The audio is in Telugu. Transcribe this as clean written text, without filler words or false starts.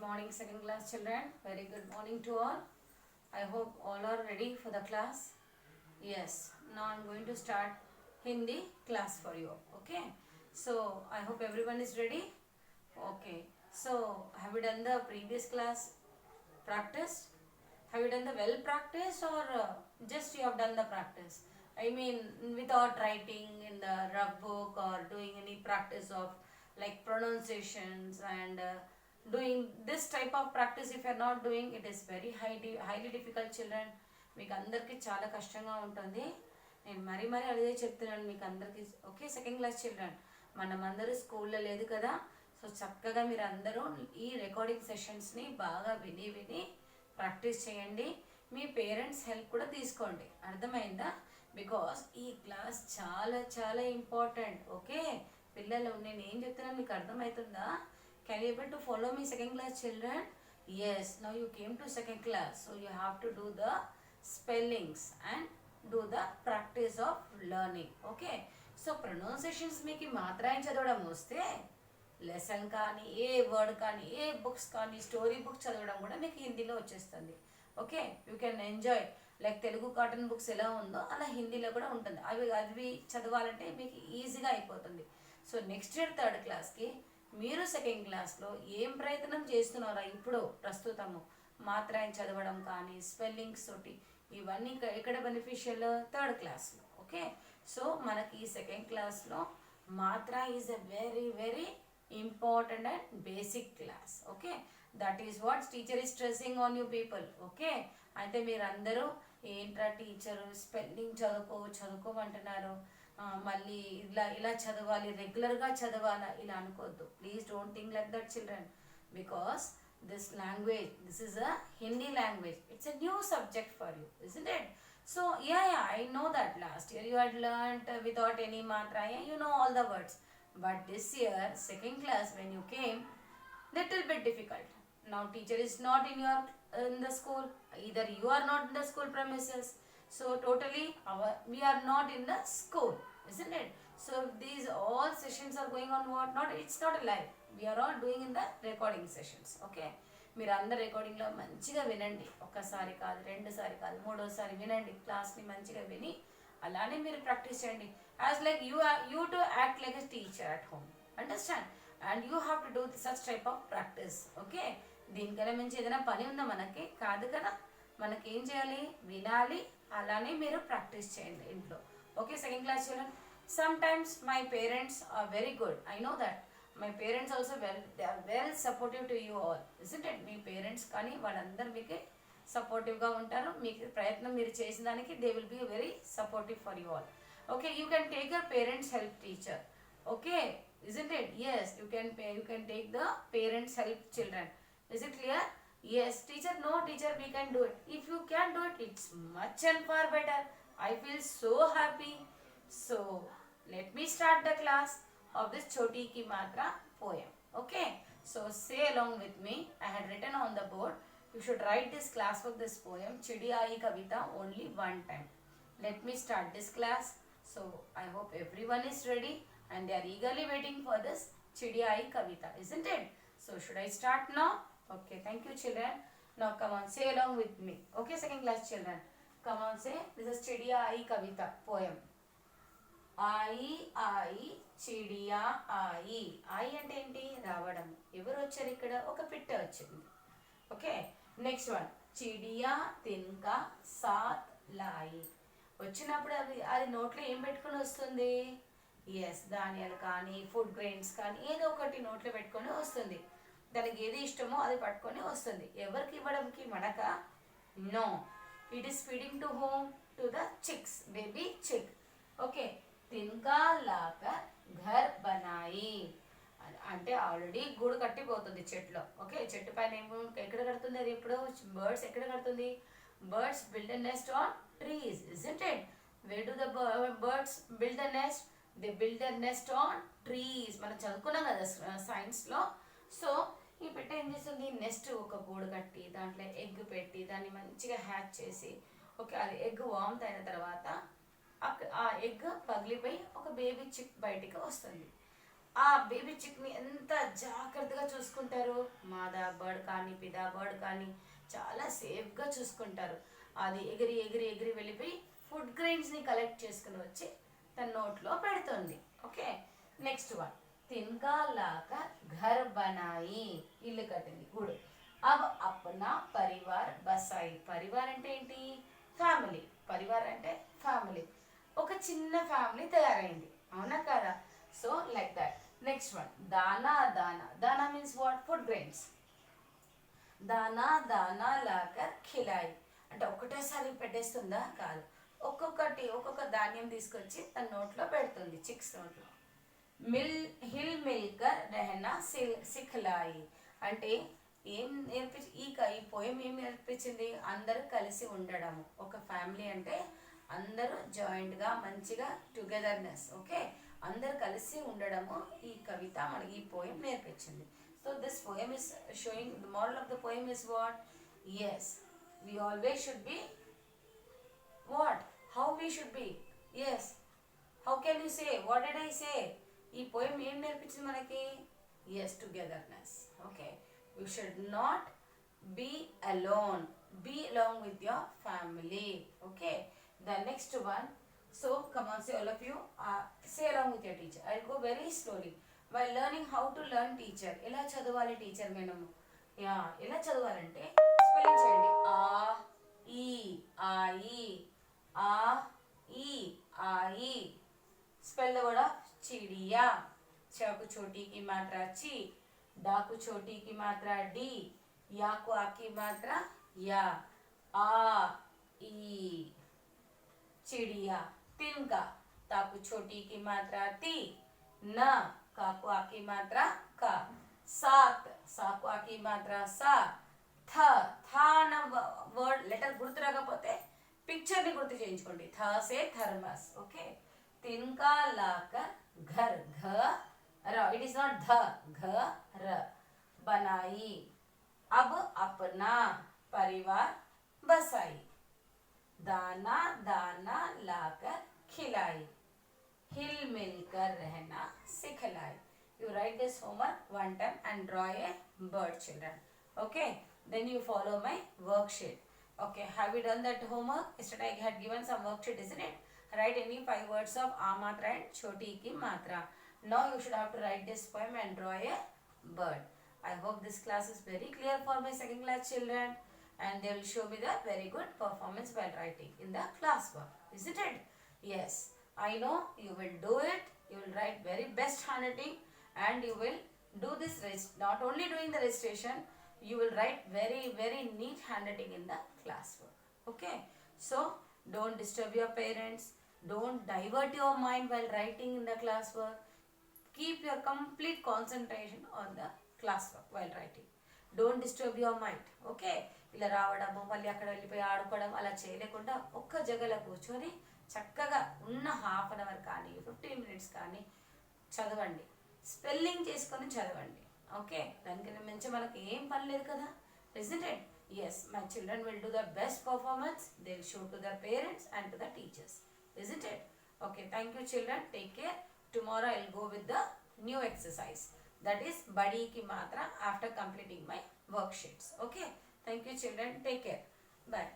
morning, second class children. Very good morning to all. I hope all are ready for the class. Yes, now I'm going to start Hindi class for you. Okay, so I hope everyone is ready. Okay, so have you done the previous class practice? Have you done the well practice, or just you have done the practice? I mean, without writing in the rough book or doing any practice of like pronunciations and doing this type of practice. If you are not doing, it is very highly difficult, children. మీకు అందరికీ చాలా కష్టంగా ఉంటుంది. నేను మరీ అదే చెప్తున్నాను మీకు అందరికీ. ఓకే, సెకండ్ క్లాస్ చిల్డ్రన్, మనమందరూ స్కూల్లో లేదు కదా, సో చక్కగా మీరు అందరూ ఈ రికార్డింగ్ సెషన్స్ని బాగా విని ప్రాక్టీస్ చేయండి. మీ పేరెంట్స్ హెల్ప్ కూడా తీసుకోండి, అర్థమైందా? బికాస్ ఈ క్లాస్ చాలా ఇంపార్టెంట్. ఓకే పిల్లలు, నేను ఏం చెప్తున్నా మీకు అర్థమవుతుందా? Can you able to follow me, second class children? Yes, now you came to second class, so you have to do the spellings and do the practice of learning. Okay, so pronunciations మీకు మాత్రాన్ని చదవడం వస్తే లెసన్ కానీ ఏ వర్డ్ కానీ ఏ బుక్స్ కానీ స్టోరీ బుక్స్ చదవడం కూడా మీకు హిందీలో వచ్చేస్తుంది. Okay, you can enjoy. Like Telugu cotton books ఎలా ఉందో అలా హిందీలో కూడా ఉంటుంది. అవి చదవాలంటే మీకు ఈజీగా అయిపోతుంది. సో నెక్స్ట్ ఇయర్ థర్డ్ క్లాస్కి మీరు సెకండ్ క్లాస్లో ఏం ప్రయత్నం చేస్తున్నారా ఇప్పుడు ప్రస్తుతము మాత్రాన్ని చదవడం కానీ స్పెల్లింగ్స్ తోటి, ఇవన్నీ ఎక్కడ బెనిఫిషియల్? థర్డ్ క్లాస్లో. ఓకే, సో మనకి ఈ సెకండ్ క్లాస్లో మాత్ర is a very important and basic class. Okay, that is what teacher is stressing on you people. Okay, అయితే మీరందరూ ఏంట్రా టీచరు స్పెల్లింగ్ చదువుకోమంటున్నారు, మళ్ళీ ఇలా చదవాలి, రెగ్యులర్గా చదవాలా, ఇలా అనుకోవద్దు. Please don't think like that children, because this language, this is a Hindi language, it's a new subject for you, isn't it? So yeah, I know that last year you had learnt without any matra, you know all the words, but this year second class when you came, little bit difficult. Now teacher is not in the school, either you are not in the school premises, so totally we are not in the school, isn't it? So these all sessions are going on what? Not, it's not a live, we are all doing in the recording sessions. Okay, మీరు అందరు రికార్డింగ్లో మంచిగా వినండి. ఒక్కసారి కాదు, రెండుసారి కాదు, మూడోసారి వినండి. క్లాస్ని మంచిగా విని అలానే మీరు ప్రాక్టీస్ చేయండి. As like you to act like a teacher at home, understand? And you have to do such type of practice. Okay, దీనికన్నా మించి ఏదైనా పని ఉందా మనకి? కాదు కదా. మనకి ఏం చేయాలి? వినాలి, అలానే మీరు ప్రాక్టీస్ చేయండి ఇంట్లో. Okay second class children, sometimes my parents are very good, I know that. My parents also they are well supportive to you all, isn't it? Me parents కానీ వాళ్ళందరూ మీకు సపోర్టివ్గా ఉంటారు. మీకు ప్రయత్నం మీరు చేసిన దానికి they will be very supportive for you all. Okay, you can take your parents help teacher. Okay, isn't it? Yes, you can take the parents help children. Is it clear? Yes teacher, no teacher, we can do it. If you can do it, it's much and far better. I feel so happy. So let me start the class of this Choti Ki Matra poem. Okay, so say along with me. I had written on the board, you should write this class of this poem Chidi Aayi Kavita only one time. Let me start this class. So I hope everyone is ready and they are eagerly waiting for this Chidi Aayi Kavita, isn't it? So should I start now? Okay, thank you children. Now come on, say along with me. Okay second class children, come on, say this is Chidi Aayi Kavita poem. ఆయి ఆయి చిడియా ఆయి. ఆయి అంటే ఏంటి? రావడం. ఎవరు వచ్చారు ఇక్కడ? ఒక పిట్ట వచ్చింది. ఓకే, నెక్స్ట్ వన్ చిడియా తిన్కా సాత్ లాయి. వచ్చినప్పుడు అది నోట్లో ఏం పెట్టుకొని వస్తుంది? ఎస్, ధాన్యాలు కానీ ఫుడ్ గ్రెయిన్స్ కానీ ఏదో ఒకటి నోట్లో పెట్టుకొని వస్తుంది. దానికి ఏది ఇష్టమో అది పట్టుకొని వస్తుంది. ఎవరికి ఇవ్వడానికి? మనక? No, it is feeding to home? To the chicks, baby chick. Okay, తిన్కా లాకర్ ఘర్ బనాయి అంటే ఆల్రెడీ గూడు కట్టిపోతుంది చెట్లో. ఓకే, చెట్టు పైన ఎక్కడ కడుతుంది అది? ఎప్పుడు బర్డ్స్ ఎక్కడ కడుతుంది? Birds build a nest on trees, isn't it? Where do the birds build the nest? They build the nest on trees. మనం చదువుకున్నాం కదా సైన్స్లో. సో ఈ పెట్ట ఏం చేస్తుంది? నెస్ట్ ఒక గూడు కట్టి దాంట్లో ఎగ్ పెట్టి దాన్ని మంచిగా హ్యాచ్ చేసి, ఓకే అది ఎగ్ వామ్త్ అయిన తర్వాత ఆ ఎగ్ పగిలిపోయి ఒక బేబీ చిక్ బయటికి వస్తుంది. ఆ బేబీ చిక్ని ఎంత జాగ్రత్తగా చూసుకుంటారు. మాదా బర్డ్ కానీ పిదా బర్డ్ కానీ చాలా సేఫ్గా చూసుకుంటారు. అది ఎగిరి ఎగిరి ఎగిరి వెళ్ళిపోయి ఫుడ్ గ్రెయిన్స్ని కలెక్ట్ చేసుకుని వచ్చి తన నోట్లో పెడుతుంది. ఓకే, నెక్స్ట్ వన్, తిన్కా లాకర్ ఘర్ బనాయి, ఇల్లు కట్టింది. గుడ్. అబ్ అప్నా పరివార్ బసాయి. పరివార్ అంటే ఏంటి? ఫ్యామిలీ. పరివార్ అంటే ఫ్యామిలీ. ఒక చిన్న ఫ్యామిలీ తయారైంది, అవునా కదా? So like that. Next one, దానా దానా. దానా మీన్స్ వాట్? Food grains. దానా దానా లాకర్ ఖిలాయి అంటే ఒకటేసారి పెట్టేస్తుందా? కాదు, ఒక్కొక్క ధాన్యం తీసుకొచ్చి తన నోట్లో పెడుతుంది, చిక్స్ నోట్లో. హిల్ మిల్కర్ రెహనా సిఖలాయి అంటే ఏం నేర్పించి ఈ పోయం ఏం నేర్పించింది? అందరూ కలిసి ఉండడము. ఒక ఫ్యామిలీ అంటే అందరూ జాయింట్గా మంచిగా టుగెదర్నెస్. ఓకే, అందరు కలిసి ఉండడము ఈ కవిత మనకి ఈ పోయం నేర్పించింది. So this poem is showing, the moral of the poem is what? Yes, we always should be what? How we should be? Yes. How can you say? What did I say? ఈ poem ఏం నేర్పించింది మనకి? Yes, togetherness. Okay. You should not be alone. Be along with your family. Okay. The next one. So come on, say all of you. Say along with your teacher. I'll go very slowly. While learning how to learn teacher, ఎలా చదవాలి టీచర్ మనము? యా, ఎలా చదవాలంటే స్పెల్లింగ్ చేయండి. ఆ ఈ స్పెల్ ద వర్డ్ ఆఫ్ చిడియా. చాకు చోటీకి మాత్ర చి, డాకు చోటీకి మాత్ర డి, యాకు ఆకి మాత్ర యా. ఆ ఈ चिड़िया. तिनका, ताकू छोटी की मात्रा ती, न काकू आकी मात्रा का, सात साकू आकी मात्रा सा, थ था न वर्ड लेटर गुर्तु राకపోతే పిక్చర్ ని గుర్తు చేయించుకోండి. థ సే థర్మస్. ఓకే, తిన్కా లాకర్ घर घर, इट इज नॉट ध, घर बनाई. अब अपना परिवार बसाई. दाना दाना लाकर खिलाई, हिल मिलकर रहना सिखलाई. You write this homework one time and draw a bird, children. Okay, then you follow my worksheet. Okay, have you done that homework? Yesterday I had given some worksheet, isn't it? Write any 5 words of a matra and choti ki matra. Now you should have to write this poem and draw a bird. I hope this class is very clear for my second class children, and they will show me the very good performance while writing in the classwork, isn't it? Yes, I know you will do it. You will write very best handwriting, and you will do this not only doing the recitation, you will write very neat handwriting in the classwork. Okay, so don't disturb your parents, don't divert your mind while writing in the classwork. Keep your complete concentration on the classwork while writing. Don't disturb your mind. Okay, ఇలా రావడము మళ్ళీ అక్కడ వెళ్ళిపోయి ఆడుకోవడం అలా చేయలేకుండా ఒక్క జగలో కూర్చొని చక్కగా ఉన్న హాఫ్ అన్ అవర్ కానీ 15 minutes కానీ చదవండి. స్పెల్లింగ్ చేసుకొని చదవండి. ఓకే, దానికన్నా మించి మనకి ఏం పని లేదు కదా, isn't it? Yes, my children will do the best performance. They will show to their parents and to the teachers, isn't it? Okay, thank you children. Take care. Tomorrow I will go with the new exercise, that is badi ki matra, after completing my worksheets. Okay, thank you children. Take care. Bye.